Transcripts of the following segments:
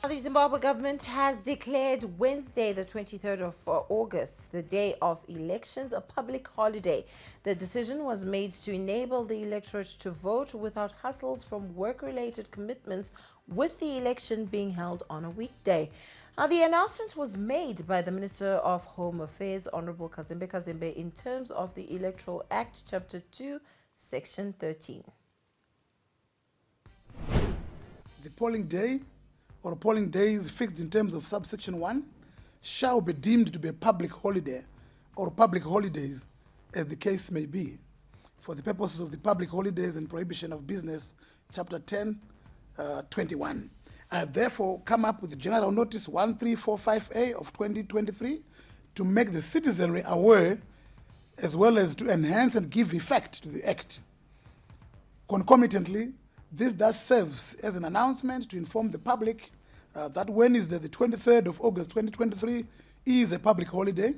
The Zimbabwe government has declared Wednesday, the 23rd of August, the day of elections, a public holiday. The decision was made to enable the electorate to vote without hassles from work-related commitments, with the election being held on a weekday. The announcement was made by the Minister of Home Affairs, Honorable Kazembe Kazembe, in terms of the Electoral Act, Chapter 2, Section 13. The polling day or polling days fixed in terms of subsection 1 shall be deemed to be a public holiday or public holidays, as the case may be, for the purposes of the Public Holidays and Prohibition of Business, Chapter 10, 21. I have therefore come up with the General Notice 1345A of 2023 to make the citizenry aware, as well as to enhance and give effect to the Act. Concomitantly, this thus serves as an announcement to inform the public that Wednesday, the 23rd of August 2023, is a public holiday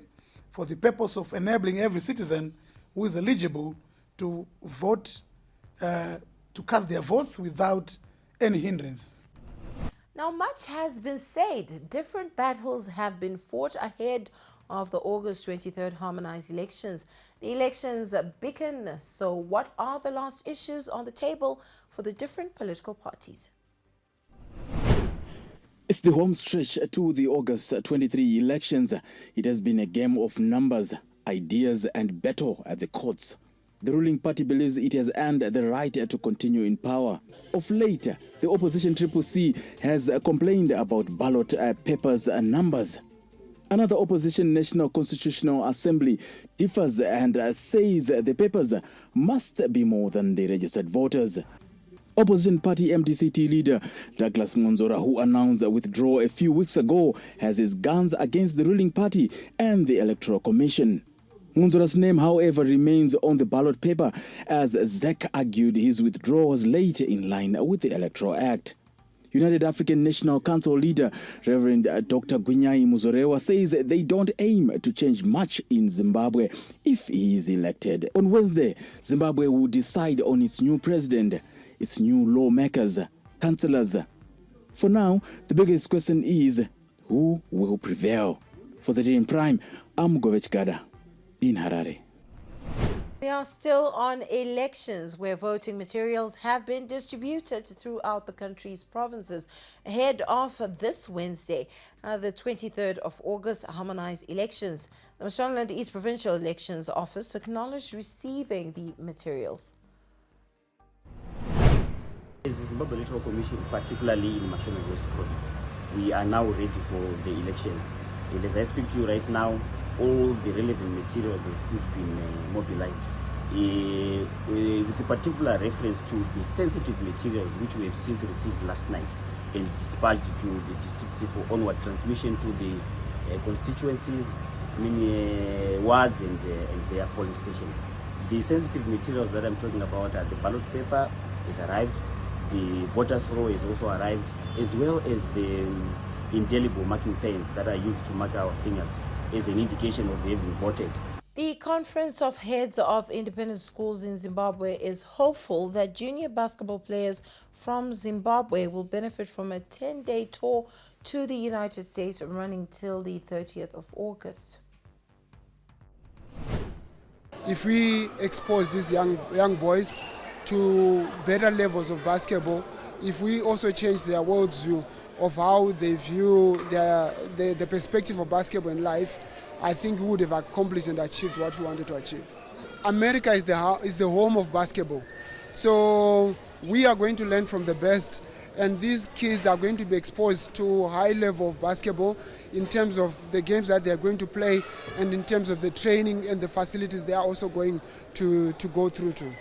for the purpose of enabling every citizen who is eligible to vote, to cast their votes without any hindrance. Now, much has been said. Different battles have been fought ahead of the August 23rd harmonized elections. The elections beckon. So what are the last issues on the table for the different political parties? It's the home stretch to the August 23 elections. It has been a game of numbers, ideas and battle at the courts. The ruling party believes it has earned the right to continue in power. Of late, the opposition Triple C has complained about ballot papers and numbers. Another opposition National Constitutional Assembly differs and says the papers must be more than the registered voters. Opposition party MDCT leader Douglas Monzora, who announced a withdrawal a few weeks ago, has his guns against the ruling party and the Electoral Commission. Monzora's name, however, remains on the ballot paper, as ZEC argued his withdrawal was late in line with the Electoral Act. United African National Council leader Reverend Dr. Gwinyai Muzorewa says they don't aim to change much in Zimbabwe if he is elected. On Wednesday, Zimbabwe will decide on its new president, its new lawmakers, councillors. For now, the biggest question is who will prevail. For ZTN Prime, I'm Govech Gada in Harare. We are still on elections, where voting materials have been distributed throughout the country's provinces ahead of this Wednesday, the 23rd of August, harmonized elections. The Mashonaland East Provincial Elections Office acknowledged receiving the materials. As the Zimbabwe Electoral Commission, particularly in Mashonaland West Province, we are now ready for the elections. And as I speak to you right now, all the relevant materials have been mobilized, with a particular reference to the sensitive materials which we have since received last night and dispatched to the districts for onward transmission to the constituencies, wards and their polling stations. The sensitive materials that I'm talking about are the ballot paper is arrived, the voters' roll is also arrived, as well as the indelible marking pens that are used to mark our fingers as an indication of having voted. The Conference of Heads of Independent Schools in Zimbabwe is hopeful that junior basketball players from Zimbabwe will benefit from a 10-day tour to the United States running till the 30th of August. If we expose these young boys to better levels of basketball, if we also change their worldview of how they view the perspective of basketball in life, I think we would have accomplished and achieved what we wanted to achieve. America is the home of basketball. So we are going to learn from the best, and these kids are going to be exposed to a high level of basketball in terms of the games that they are going to play and in terms of the training and the facilities they are also going to go through to.